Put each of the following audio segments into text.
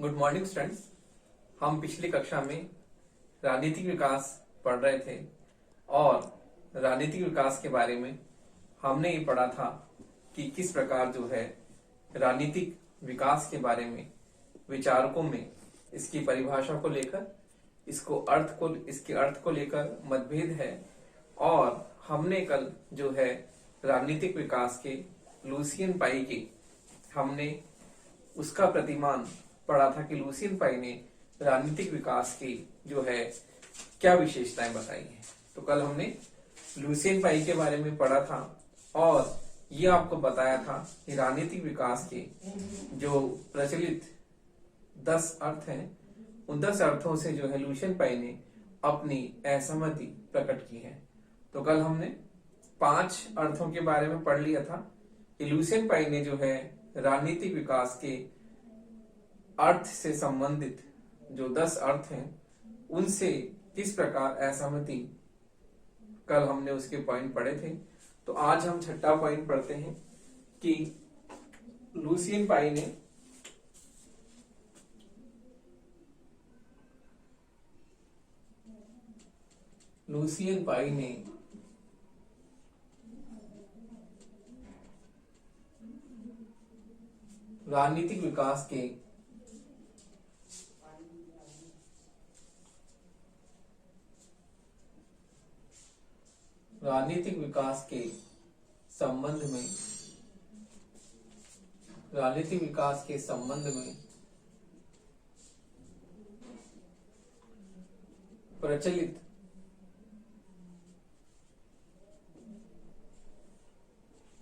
Good morning students. हम पिछली कक्षा में राजनीतिक विकास पढ़ रहे थे और राजनीतिक विकास के बारे में हमने ये पढ़ा था कि किस प्रकार जो है राजनीतिक विकास के बारे में विचारकों में इसकी परिभाषा को लेकर इसके अर्थ को लेकर मतभेद है। और हमने कल जो है राजनीतिक विकास के लुसियन पाई के हमने उसका प्रतिमान पढ़ा था कि लुसियन पाई ने राजनीतिक विकास की जो है क्या विशेषताएं बताई हैं। तो कल हमने लुसियन पाई के बारे में पढ़ा था और ये आपको बताया था कि राजनीतिक विकास के जो प्रचलित 10 अर्थ हैं उन 10 अर्थों से जो है लुसियन पाई ने अपनी असहमति प्रकट की है। तो कल हमने 5 अर्थों के बारे में पढ़ लिया था कि लुसियन पाई ने जो है राजनीतिक विकास के अर्थ से संबंधित जो 10 अर्थ हैं उनसे किस प्रकार असहमति, कल हमने उसके पॉइंट पढ़े थे। तो आज हम छठा पॉइंट पढ़ते हैं कि लुसियन पाई ने राजनीतिक विकास के संबंध में प्रचलित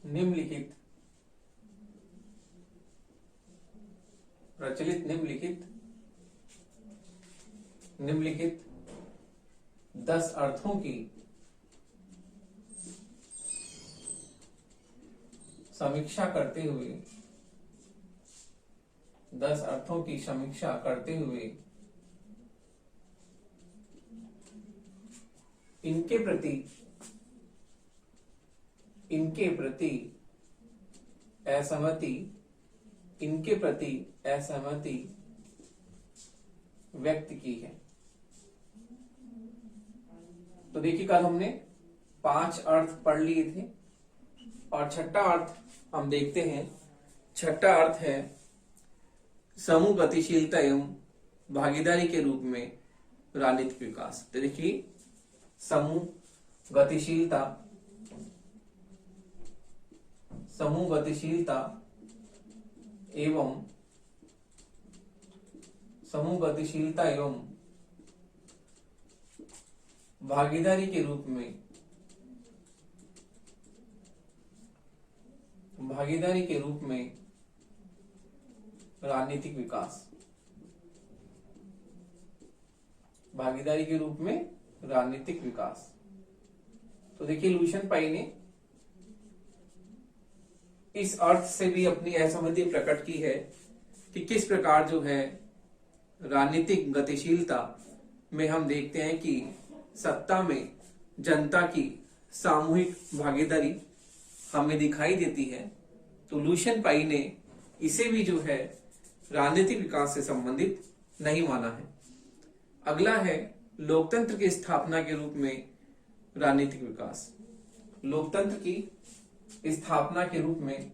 निम्नलिखित 10 अर्थों की समीक्षा करते हुए इनके प्रति असहमति व्यक्त की है। तो देखिए कल हमने 5 अर्थ पढ़ लिए थे और छठा अर्थ हम देखते हैं। छठा अर्थ है समूह गतिशीलता एवं भागीदारी के रूप में राजनीतिक विकास। तो देखिए समूह गतिशीलता एवं भागीदारी के रूप में राजनीतिक विकास। तो देखिए लुसियन पाई ने इस अर्थ से भी अपनी असहमति प्रकट की है कि किस प्रकार जो है राजनीतिक गतिशीलता में हम देखते हैं कि सत्ता में जनता की सामूहिक भागीदारी हमें दिखाई देती है। तो लुसियन पाई ने इसे भी जो है राजनीतिक विकास से संबंधित नहीं माना है। अगला है लोकतंत्र की स्थापना के रूप में राजनीतिक विकास। लोकतंत्र की स्थापना के रूप में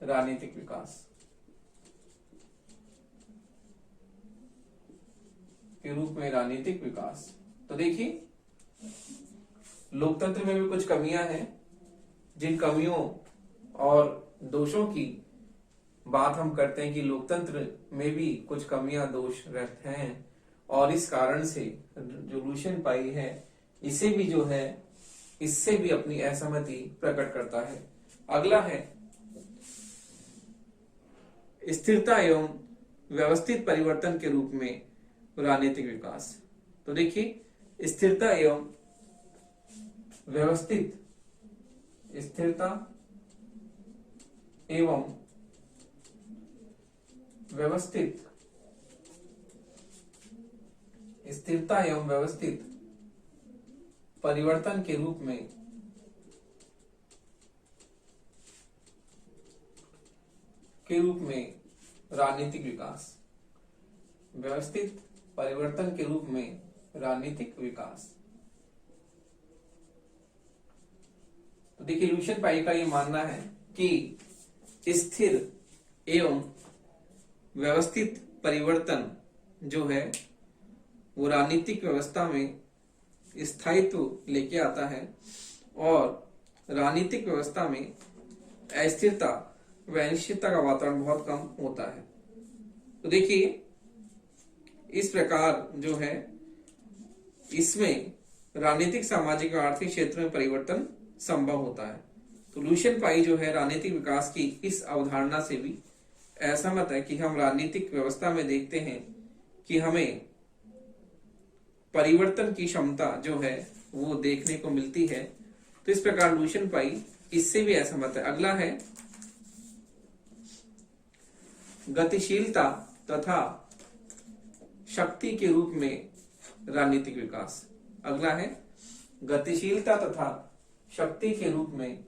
राजनीतिक विकास। तो देखिए लोकतंत्र में भी कुछ कमियां हैं, जिन कमियों और दोषों की बात हम करते हैं कि लोकतंत्र में भी कुछ कमियां दोष रहते हैं और इस कारण से जो लुसियन पाई है इससे भी अपनी असहमति प्रकट करता है। अगला है स्थिरता एवं व्यवस्थित परिवर्तन के रूप में राजनीतिक विकास। तो देखिए स्थिरता एवं व्यवस्थित स्थिरता एवं व्यवस्थित परिवर्तन के रूप में राजनीतिक विकास, व्यवस्थित परिवर्तन के रूप में राजनीतिक विकास। तो देखिए लुशियन पाई का ये मानना है कि स्थिर एवं व्यवस्थित परिवर्तन जो है वो राजनीतिक व्यवस्था में स्थायित्व लेके आता है और राजनीतिक व्यवस्था में अस्थिरता व अनिश्चितता का वातावरण बहुत कम होता है। तो देखिए इस प्रकार जो है इसमें राजनीतिक, सामाजिक और आर्थिक क्षेत्र में परिवर्तन संभव होता है। तो लुशियन पाई जो है राजनीतिक विकास की इस अवधारणा से भी असहमत है कि हम राजनीतिक व्यवस्था में देखते हैं कि हमें परिवर्तन की क्षमता जो है वो देखने को मिलती है। तो इस प्रकार लुशियन पाई इससे भी असहमत है। अगला है गतिशीलता तथा शक्ति के रूप में राजनीतिक विकास। अगला है गतिशीलता तथा शक्ति के रूप में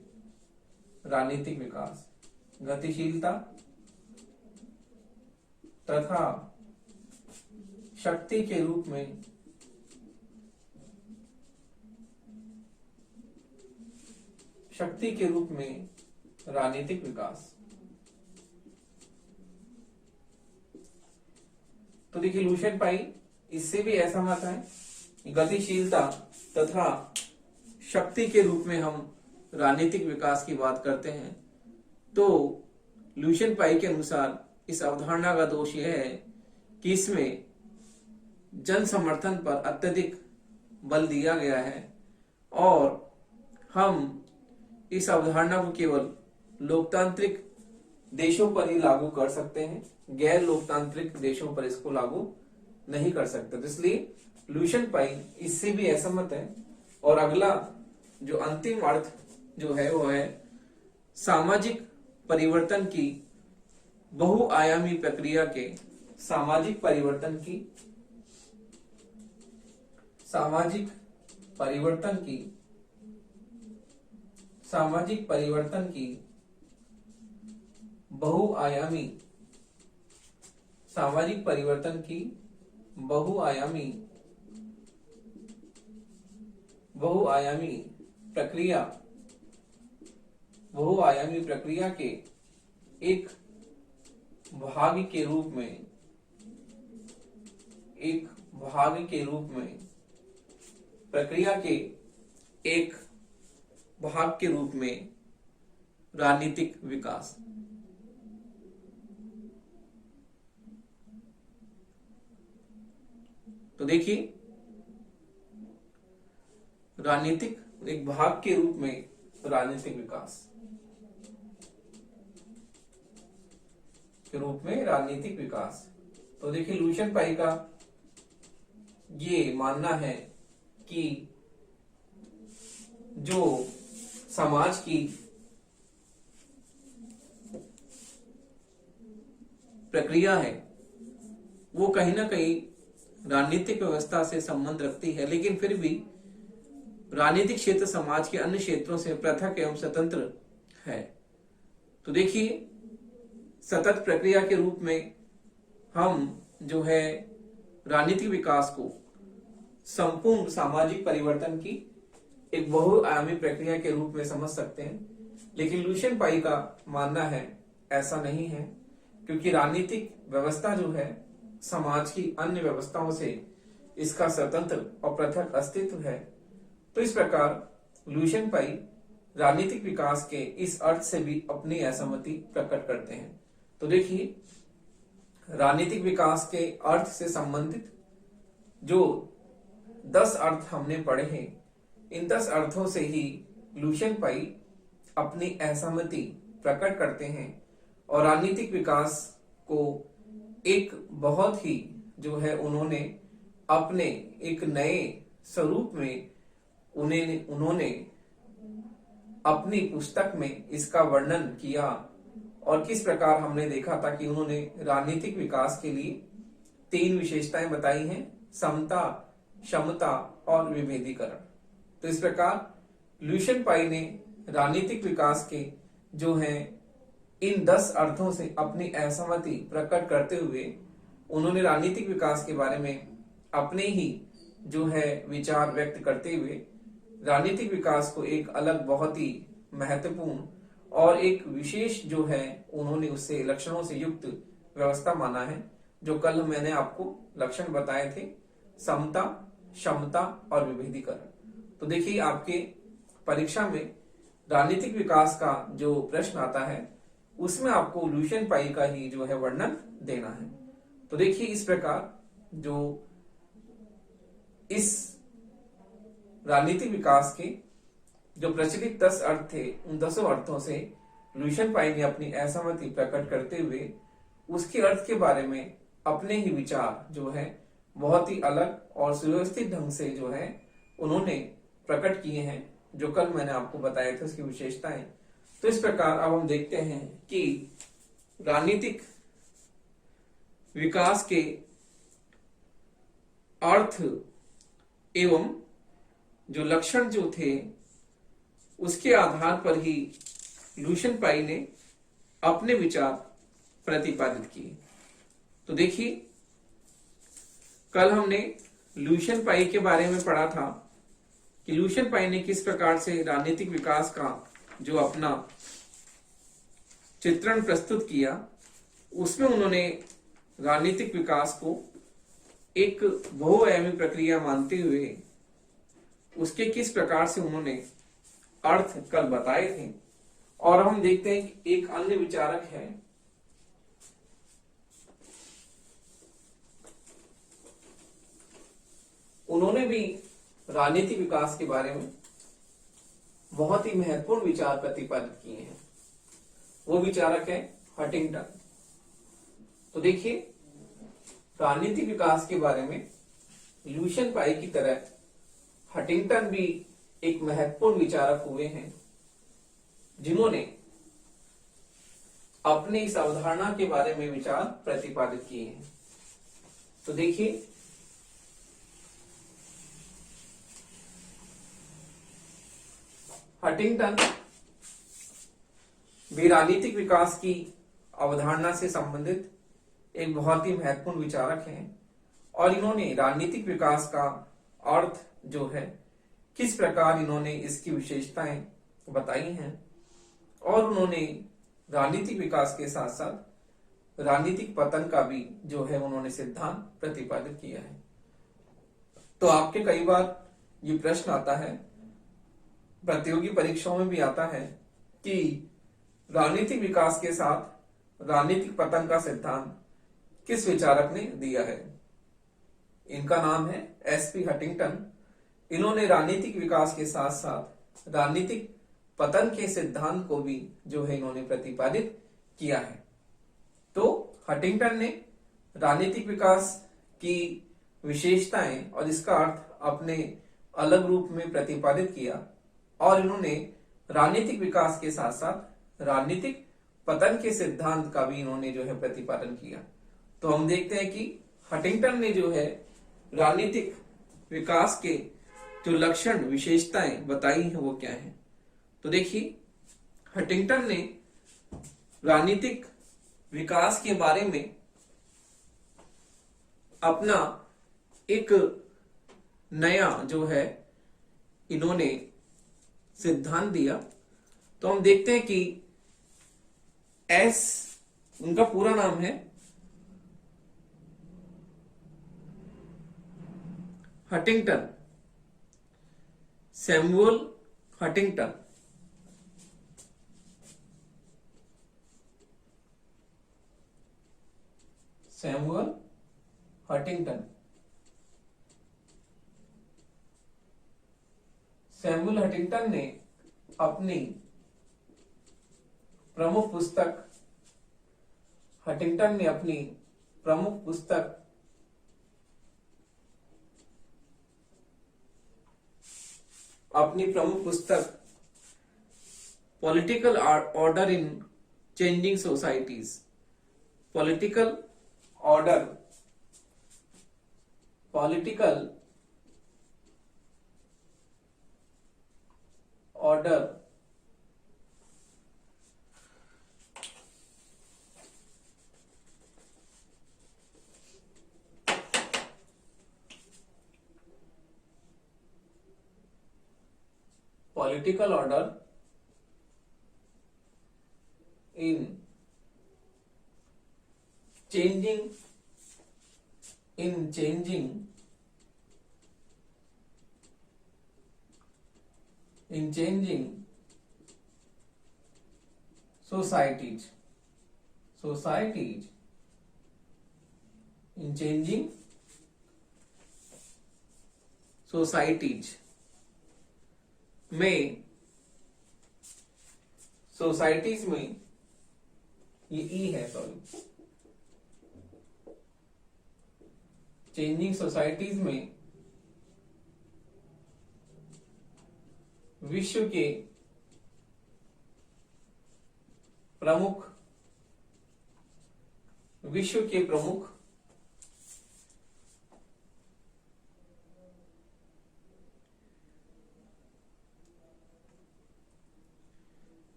राजनीतिक विकास। गतिशीलता तथा शक्ति के रूप में राजनीतिक विकास। तो देखिए लुशियन पाई इससे भी ऐसा मत है, गतिशीलता तथा शक्ति के रूप में हम राजनीतिक विकास की बात करते हैं। तो लुशियन पाई के अनुसार इस अवधारणा का दोष यह है कि इसमें जन समर्थन पर अत्यधिक बल दिया गया है और हम इस अवधारणा को केवल लोकतांत्रिक देशों पर ही लागू कर सकते हैं, गैर लोकतांत्रिक देशों पर इसको लागू नहीं कर सकते। तो इसलिए लुशियन पाई इससे भी असहमत है। और अगला जो अंतिम अर्थ जो है वो है सामाजिक परिवर्तन की बहुआयामी प्रक्रिया के सामाजिक परिवर्तन की बहुआयामी प्रक्रिया के एक भाग के रूप में राजनीतिक विकास। तो देखिए राजनीतिक एक भाग के रूप में राजनीतिक विकास तो देखिए लुशियन पाई का ये मानना है कि जो समाज की प्रक्रिया है वो कहीं ना कहीं राजनीतिक व्यवस्था से संबंध रखती है, लेकिन फिर भी राजनीतिक क्षेत्र समाज के अन्य क्षेत्रों से पृथक एवं स्वतंत्र है। तो देखिए सतत प्रक्रिया के रूप में हम जो है राजनीतिक विकास को संपूर्ण सामाजिक परिवर्तन की एक बहुआयामी प्रक्रिया के रूप में समझ सकते हैं, लेकिन लुशियन पाई का मानना है ऐसा नहीं है, क्योंकि राजनीतिक व्यवस्था जो है समाज की अन्य व्यवस्थाओं से इसका स्वतंत्र और पृथक अस्तित्व है। तो इस प्रकार लुशियन पाई राजनीतिक विकास के इस अर्थ से भी अपनी असहमति प्रकट करते हैं। तो देखिए राजनीतिक विकास के अर्थ से संबंधित जो 10 अर्थ हमने पढ़े हैं, इन 10 अर्थों से ही लुशियन पाई अपनी असहमति प्रकट करते हैं और राजनीतिक विकास को एक बहुत ही जो है उन्होंने अपने एक नए स्वरूप में उन्होंने अपनी पुस्तक में इसका वर्णन किया। और किस प्रकार हमने देखा था कि उन्होंने राजनीतिक विकास के लिए 3 विशेषताएं बताई हैं, समता, क्षमता और विभेदीकरण। तो इस प्रकार ल्यूशियन पाई ने राजनीतिक विकास के जो है इन 10 अर्थों से अपनी असहमति प्रकट करते हुए उन्होंने राजनीतिक विकास के बारे में अपने ही जो है विचार व्यक्त करते हुए राजनीतिक विकास को एक अलग बहुत ही महत्वपूर्ण और एक विशेष जो है उन्होंने उससे लक्षणों से युक्त व्यवस्था माना है, जो कल मैंने आपको लक्षण बताए थे, समता, क्षमता और विभेदीकरण। तो देखिए आपके परीक्षा में राजनीतिक विकास का जो प्रश्न आता है उसमें आपको ल्यूशियन पाई का ही जो है वर्णन देना है। तो देखिए इस प्रकार जो इस राजनीतिक विकास के जो प्रचलित 10 अर्थ थे उन 10 अर्थों से ल्यूशियन पाई ने अपनी असहमति प्रकट करते हुए उसके अर्थ के बारे में अपने ही विचार जो है बहुत ही अलग और सुव्यवस्थित ढंग से जो है उन्होंने प्रकट किए हैं, जो कल मैंने आपको बताए थे उसकी विशेषताएं। तो इस प्रकार अब हम देखते हैं कि राजनीतिक विकास के अर्थ एवं जो लक्षण जो थे उसके आधार पर ही ल्यूशियन पाई ने अपने विचार प्रतिपादित किए। तो देखिए कल हमने ल्यूशियन पाई के बारे में पढ़ा था कि ल्यूशियन पाई ने किस प्रकार से राजनीतिक विकास का जो अपना चित्रण प्रस्तुत किया, उसमें उन्होंने राजनीतिक विकास को एक बहुआयामी प्रक्रिया मानते हुए उसके किस प्रकार से उन्होंने अर्थ कल बताए थे। और हम देखते हैं कि एक अन्य विचारक है उन्होंने भी राजनीतिक विकास के बारे में बहुत ही महत्वपूर्ण विचार प्रतिपादित किए हैं। वो विचारक है हंटिंगटन। तो देखिए राजनीतिक विकास के बारे में ल्यूशियन पाई की तरह हंटिंगटन भी एक महत्वपूर्ण विचारक हुए हैं, जिन्होंने अपने इस अवधारणा के बारे में विचार प्रतिपादित किए हैं। तो देखिए हंटिंगटन भी राजनीतिक विकास की अवधारणा से संबंधित एक बहुत ही महत्वपूर्ण विचारक हैं और इन्होंने राजनीतिक विकास का अर्थ जो है किस प्रकार इन्होंने इसकी विशेषताएं बताई हैं और उन्होंने राजनीतिक विकास के साथ साथ राजनीतिक पतन का भी जो है उन्होंने सिद्धांत प्रतिपादित किया है। तो आपके कई बार ये प्रश्न आता है, प्रतियोगी परीक्षाओं में भी आता है कि राजनीतिक विकास के साथ राजनीतिक पतन का सिद्धांत किस विचारक ने दिया है। इनका नाम है एसपी हंटिंगटन। इन्होंने राजनीतिक विकास के साथ साथ राजनीतिक पतन के सिद्धांत को भी जो है इन्होंने प्रतिपादित किया है। तो हंटिंगटन ने राजनीतिक विकास की विशेषताएं और इसका अर्थ अपने अलग रूप में प्रतिपादित किया और इन्होंने राजनीतिक विकास के साथ साथ राजनीतिक पतन के सिद्धांत का भी इन्होंने जो है प्रतिपादन किया। तो हम देखते हैं कि हंटिंगटन ने जो है राजनीतिक विकास के जो लक्षण विशेषताएं बताई हैं वो क्या है। तो देखिए हंटिंगटन ने राजनीतिक विकास के बारे में अपना एक नया जो है इन्होंने सिद्धांत दिया। तो हम देखते हैं कि एस उनका पूरा नाम है Huntington, Samuel Huntington. Samuel Huntington. Samuel Huntington ने अपनी प्रमुख पुस्तक हंटिंगटन ने अपनी प्रमुख पुस्तक political order in changing societies, political political order political order in changing in changing in changing societies in changing societies में सोसाइटीज में ये ई है, सॉरी, चेंजिंग सोसाइटीज में विश्व के प्रमुख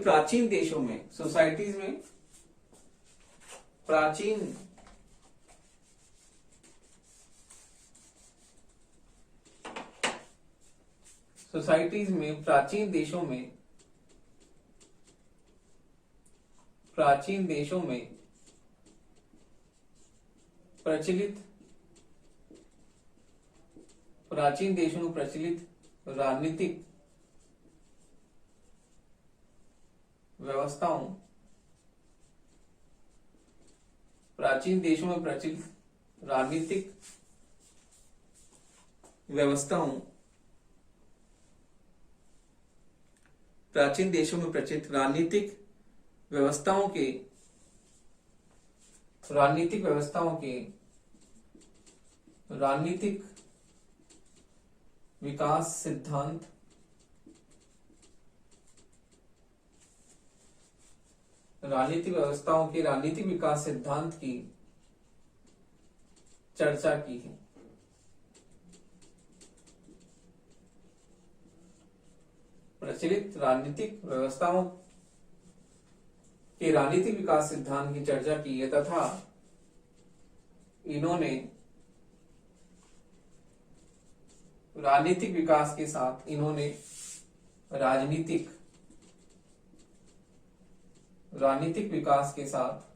प्राचीन देशों में, सोसाइटीज में, प्राचीन सोसाइटीज में, प्राचीन देशों में प्रचलित राजनीतिक व्यवस्थाओं, प्राचीन देशों में प्रचलित राजनीतिक व्यवस्थाओं, प्राचीन देशों में प्रचलित राजनीतिक व्यवस्थाओं के राजनीतिक विकास सिद्धांत, राजनीतिक व्यवस्थाओं के राजनीतिक विकास सिद्धांत की चर्चा की है। प्रचलित राजनीतिक व्यवस्थाओं के राजनीतिक विकास सिद्धांत की चर्चा की है तथा इन्होंने राजनीतिक विकास के साथ राजनीतिक विकास के साथ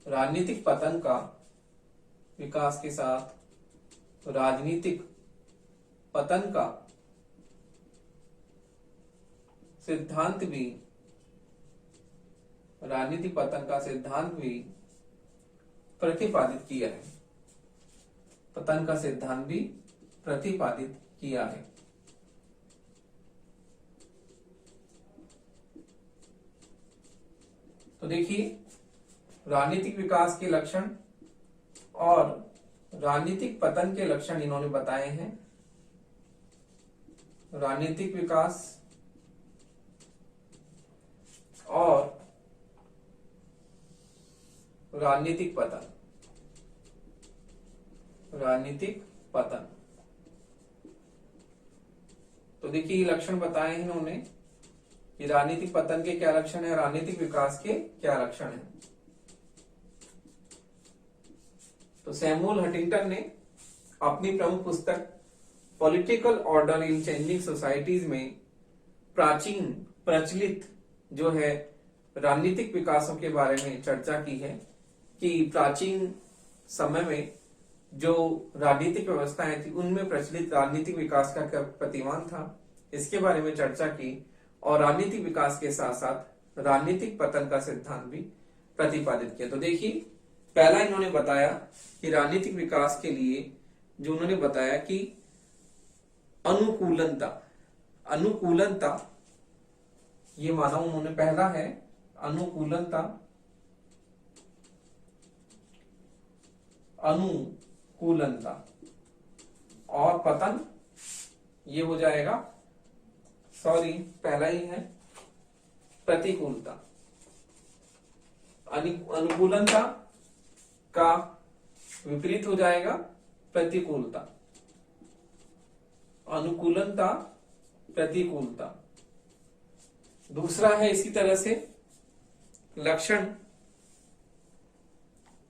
राजनीतिक पतन का विकास के साथ राजनीतिक पतन का सिद्धांत भी प्रतिपादित किया है। पतन का सिद्धांत भी प्रतिपादित किया है। तो देखिए, राजनीतिक विकास के लक्षण और राजनीतिक पतन के लक्षण इन्होंने बताए हैं। राजनीतिक विकास और राजनीतिक पतन। तो देखिए, ये लक्षण बताए हैं इन्होंने कि राजनीतिक पतन के क्या लक्षण है, राजनीतिक विकास के क्या लक्षण है। तो सैमुअल हंटिंगटन ने अपनी प्रमुख पुस्तक political order in changing societies में प्रचलित जो है राजनीतिक विकासों के बारे में चर्चा की है कि प्राचीन समय में जो राजनीतिक व्यवस्थाएं थी उनमें प्रचलित राजनीतिक विकास का क्या प्रतिमान था, इसके बारे में चर्चा की और राजनीतिक विकास के साथ साथ राजनीतिक पतन का सिद्धांत भी प्रतिपादित किया। तो देखिए, पहला इन्होंने बताया कि राजनीतिक विकास के लिए जो उन्होंने बताया कि अनुकूलनता ये माना उन्होंने, पहला है अनुकूलनता और पतन ये हो जाएगा, सॉरी पहला ही है प्रतिकूलता। अनुकूलनता का विपरीत हो जाएगा प्रतिकूलता। अनुकूलनता, प्रतिकूलता। दूसरा है इसी तरह से लक्षण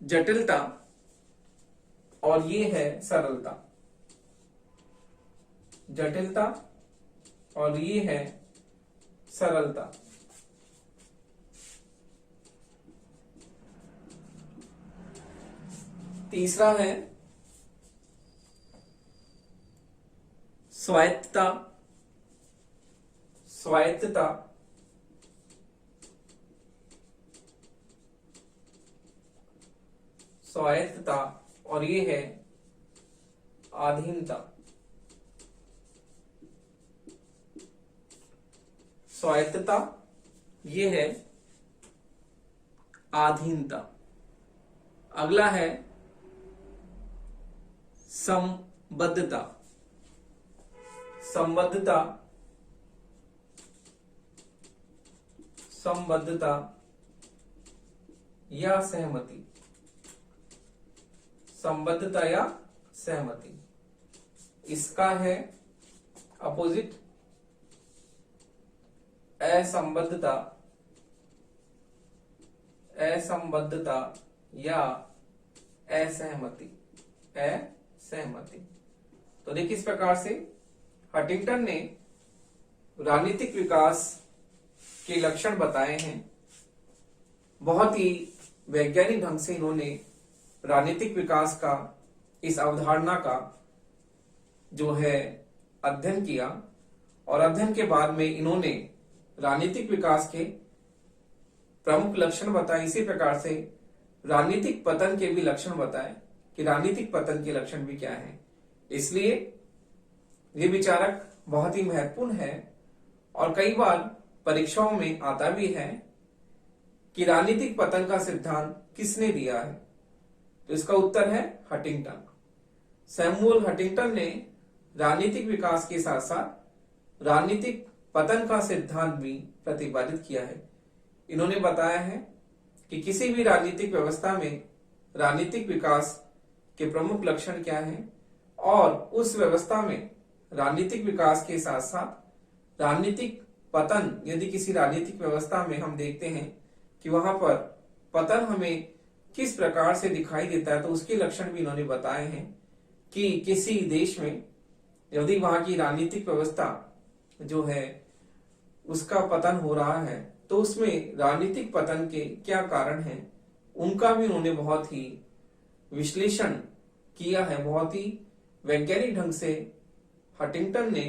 जटिलता, और ये है सरलता। जटिलता और ये है सरलता। तीसरा है स्वायत्तता। स्वायत्तता, स्वायत्तता, और ये है अधीनता। स्वायत्तता, ये है अधीनता। अगला है संबद्धता। संबद्धता, संबद्धता या सहमति। संबद्धता या सहमति, इसका है अपोजिट असंबद्धता। असंबद्धता या असहमति। असहमति। तो देखिए इस प्रकार से हंटिंगटन ने राजनीतिक विकास के लक्षण बताए हैं। बहुत ही वैज्ञानिक ढंग से इन्होंने राजनीतिक विकास का, इस अवधारणा का जो है अध्ययन किया, और अध्ययन के बाद में इन्होंने राजनीतिक विकास के प्रमुख लक्षण बताए। इसी प्रकार से राजनीतिक पतन के भी लक्षण बताए कि राजनीतिक पतन के लक्षण भी क्या हैं। इसलिए ये विचारक बहुत ही महत्वपूर्ण है, और कई बार परीक्षाओं में आता भी है कि राजनीतिक पतन का सिद्धांत किसने दिया है। तो इसका उत्तर है हंटिंगटन। सैमुअल हंटिंगटन ने राजनीतिक विकास के साथ साथ राजनीतिक पतन का सिद्धांत भी प्रतिपादित किया है। इन्होंने बताया है कि किसी भी राजनीतिक व्यवस्था में राजनीतिक विकास के प्रमुख लक्षण क्या हैं, और उस व्यवस्था में राजनीतिक विकास के साथ साथ राजनीतिक पतन, यदि किसी राजनीतिक व्यवस्था में हम देखते हैं कि वहां पर पतन हमें किस प्रकार से दिखाई देता है, तो उसके लक्षण भी इन्होंने बताए हैं कि किसी देश में यदि वहां की राजनीतिक व्यवस्था जो है उसका पतन हो रहा है, तो उसमें राजनीतिक पतन के क्या कारण हैं, उनका भी उन्होंने बहुत ही विश्लेषण किया है। बहुत ही वैज्ञानिक ढंग से हंटिंगटन ने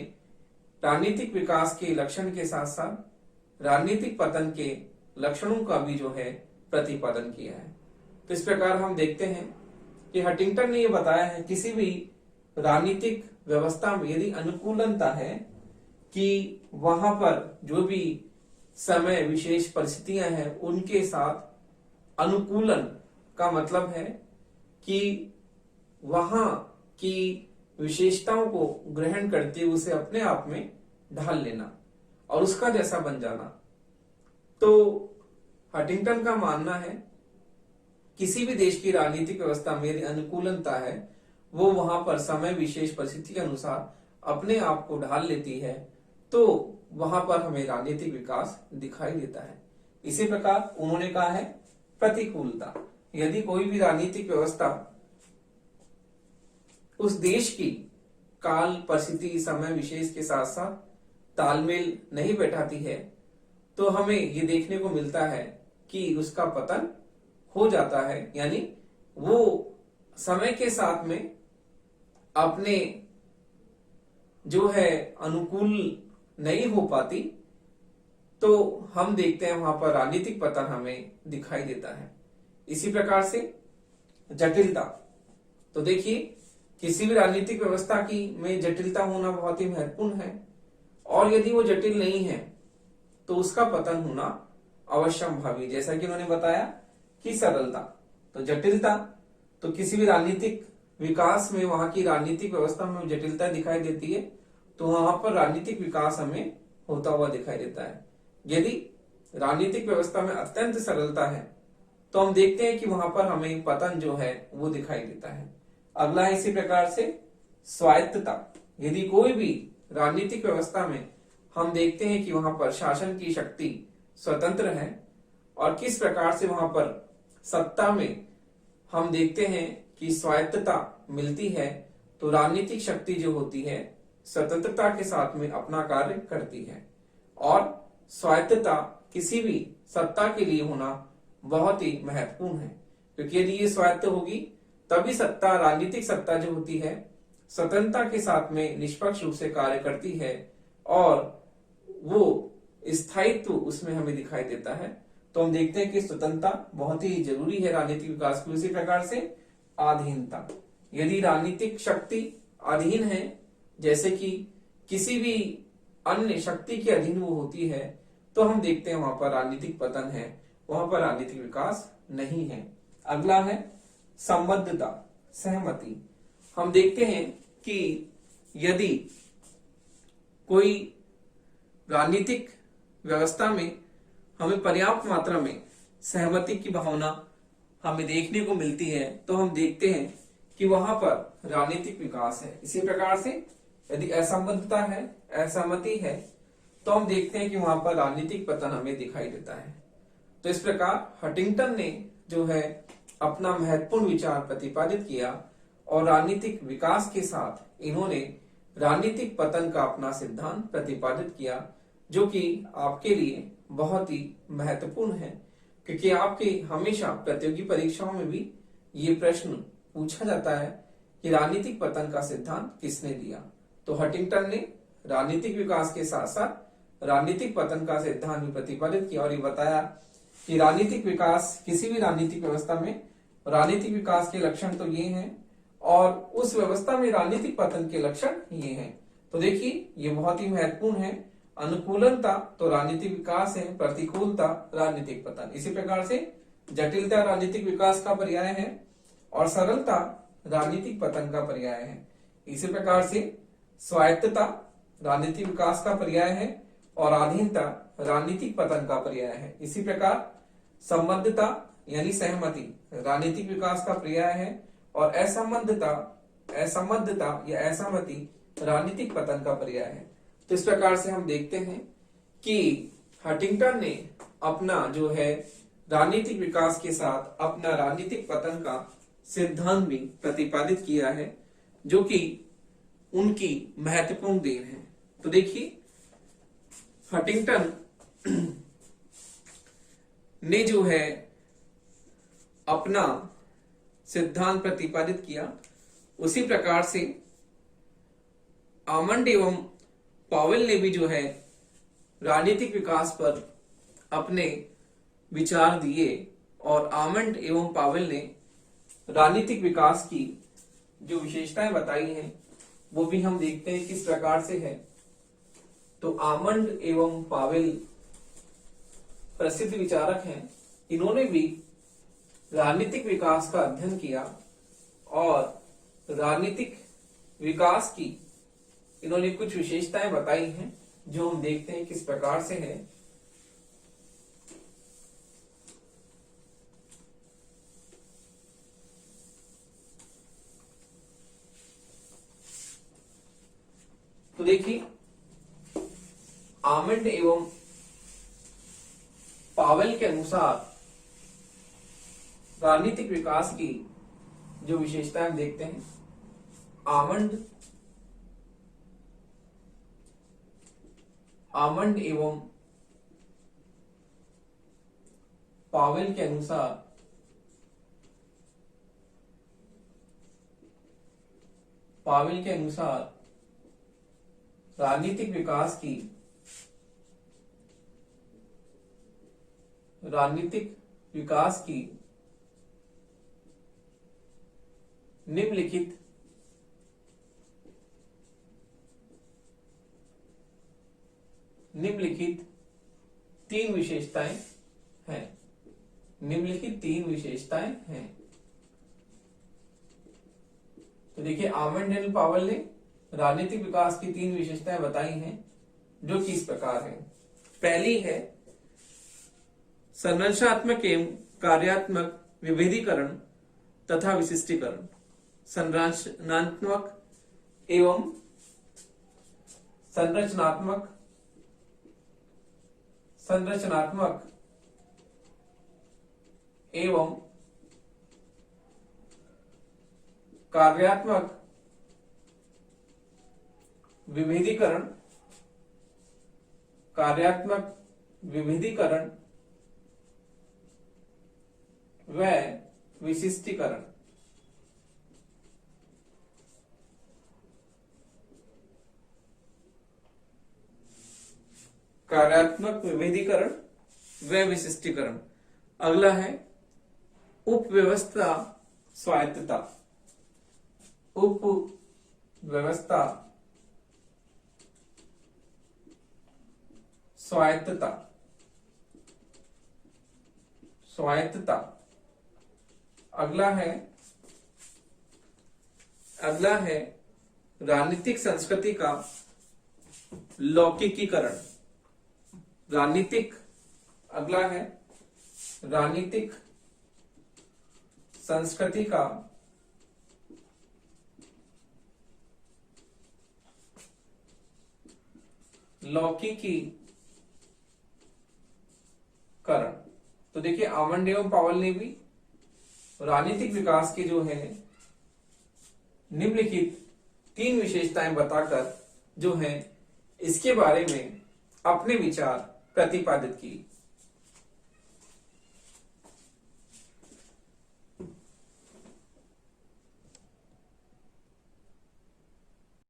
राजनीतिक विकास के लक्षण के साथ साथ राजनीतिक पतन के लक्षणों का भी जो है प्रतिपादन किया है। तो इस प्रकार हम देखते हैं कि हंटिंगटन ने यह बताया है किसी भी राजनीतिक व्यवस्था में यदि अनुकूलनता है कि वहां पर जो भी समय विशेष परिस्थितियां हैं उनके साथ अनुकूलन का मतलब है कि वहां की विशेषताओं को ग्रहण करते हुए उसे अपने आप में ढाल लेना और उसका जैसा बन जाना। तो हंटिंगटन का मानना है किसी भी देश की राजनीतिक व्यवस्था में यदि अनुकूलनता है, वो वहां पर समय विशेष परिस्थिति के अनुसार अपने आप को ढाल लेती है, तो वहां पर हमें राजनीतिक विकास दिखाई देता है। इसी प्रकार उन्होंने कहा है प्रतिकूलता, यदि कोई भी राजनीतिक व्यवस्था उस देश की काल परिस्थिति समय विशेष के साथ साथ तालमेल नहीं बैठाती है, तो हमें ये देखने को मिलता है कि उसका पतन हो जाता है। यानी वो समय के साथ में अपने जो है अनुकूल नहीं हो पाती, तो हम देखते हैं वहां पर राजनीतिक पतन हमें दिखाई देता है। इसी प्रकार से जटिलता, तो देखिए किसी भी राजनीतिक व्यवस्था की में जटिलता होना बहुत ही महत्वपूर्ण है, और यदि वो जटिल नहीं है तो उसका पतन होना अवश्यंभावी। जैसा कि उन्होंने बताया कि सरलता, तो जटिलता, तो किसी भी राजनीतिक विकास में वहां की राजनीतिक व्यवस्था में जटिलता दिखाई देती है, तो वहां पर राजनीतिक विकास हमें होता हुआ दिखाई देता है। यदि राजनीतिक व्यवस्था में अत्यंत सरलता है, तो हम देखते हैं कि वहां पर हमें पतन जो है वो दिखाई देता है। अगला है इसी प्रकार से स्वायत्तता। यदि कोई भी राजनीतिक व्यवस्था में हम देखते हैं कि वहां पर शासन की शक्ति स्वतंत्र है और किस प्रकार से वहां पर सत्ता में हम देखते हैं कि स्वायत्तता मिलती है, तो राजनीतिक शक्ति जो होती है स्वतंत्रता के साथ में अपना कार्य करती है। और स्वायत्तता किसी भी सत्ता के लिए होना बहुत ही महत्वपूर्ण है, क्योंकि यदि ये स्वायत्त होगी तभी सत्ता, राजनीतिक सत्ता जो होती है स्वतंत्रता के साथ में निष्पक्ष रूप से कार्य करती है और वो स्थायित्व उसमें हमें दिखाई देता है। तो हम देखते हैं कि स्वतंत्रता बहुत ही जरूरी है राजनीतिक विकास को। इसी प्रकार से अधीनता, यदि राजनीतिक शक्ति अधीन है, जैसे कि किसी भी अन्य शक्ति के अधीन वो होती है, तो हम देखते हैं वहां पर राजनीतिक पतन है, वहां पर राजनीतिक विकास नहीं है। अगला है संबद्धता, सहमति। हम देखते हैं कि यदि कोई राजनीतिक व्यवस्था में हमें पर्याप्त मात्रा में सहमति की भावना हमें देखने को मिलती है, तो हम देखते हैं कि वहां पर राजनीतिक विकास है। इसी प्रकार से यदि असंबद्धता है, असहमति है, तो हम देखते हैं कि वहां पर राजनीतिक पतन हमें दिखाई देता है। तो इस प्रकार हंटिंगटन ने जो है अपना महत्वपूर्ण विचार प्रतिपादित किया और राजनीतिक विकास के साथ इन्होंने राजनीतिक पतन का अपना सिद्धांत प्रतिपादित किया, जो कि आपके लिए बहुत ही महत्वपूर्ण है, क्योंकि आपके हमेशा प्रतियोगी परीक्षाओं में भी ये प्रश्न पूछा जाता है कि राजनीतिक पतन का सिद्धांत किसने दिया। तो हंटिंगटन ने राजनीतिक विकास के साथ साथ राजनीतिक पतन का सिद्धांत भी प्रतिपादित किया और ये बताया कि राजनीतिक विकास, किसी भी राजनीतिक व्यवस्था में राजनीतिक विकास के लक्षण तो ये हैं और उस व्यवस्था में राजनीतिक पतन के लक्षण ये हैं। तो देखिए ये बहुत ही महत्वपूर्ण है। अनुकूलनता तो राजनीतिक विकास है, प्रतिकूलता राजनीतिक पतन। इसी प्रकार से जटिलता राजनीतिक विकास का पर्याय है और सरलता राजनीतिक पतन का पर्याय है। इसी प्रकार से स्वायत्तता राजनीतिक विकास का पर्याय है और अधीनता राजनीतिक पतन का पर्याय है। इसी प्रकार संबद्धता यानी सहमति राजनीतिक विकास का पर्याय है और असंबद्धता या असहमति राजनीतिक पतन का पर्याय है। तो इस प्रकार से हम देखते हैं कि हंटिंगटन ने अपना जो है राजनीतिक विकास के साथ अपना राजनीतिक पतन का सिद्धांत भी प्रतिपादित किया है, जो कि उनकी महत्वपूर्ण देन है। तो देखिए हंटिंगटन ने जो है अपना सिद्धांत प्रतिपादित किया, उसी प्रकार से आमंड एवं पावेल ने भी जो है राजनीतिक विकास पर अपने विचार दिए और आमंड एवं पावेल ने राजनीतिक विकास की जो विशेषताएं बताई हैं वो भी हम देखते हैं किस प्रकार से है। तो आमंड एवं पावेल प्रसिद्ध विचारक हैं, इन्होंने भी राजनीतिक विकास का अध्ययन किया और राजनीतिक विकास की इन्होंने कुछ विशेषताएं बताई हैं, जो हम देखते हैं किस प्रकार से है। तो देखिए आमंड एवं पावेल के अनुसार राजनीतिक विकास की जो विशेषताएं देखते हैं। आमंड एवं पावेल के अनुसार राजनीतिक विकास की निम्नलिखित तीन विशेषताएं हैं। तो देखिए आमंड एंड पावेल ने राजनीतिक विकास की तीन विशेषताएं बताई हैं, जो कि इस प्रकार है। पहली है संरचनात्मक एवं कार्यात्मक विभेदीकरण तथा विशिष्टीकरण। संरचनात्मक एवं संरचनात्मक एवं कार्यात्मक विभेदीकरण व विशिष्टीकरण। कार्यात्मक विभेदीकरण व विशिष्टीकरण। अगला है उपव्यवस्था स्वायत्तता। उपव्यवस्था स्वायत्तता। अगला है राजनीतिक संस्कृति का लौकिकीकरण। राजनीतिक संस्कृति का लौकिकीकरण। तो देखिए आमंड एवं पावल ने भी राजनीतिक विकास की जो है निम्नलिखित 3 विशेषताएं बताकर जो है इसके बारे में अपने विचार प्रतिपादित की।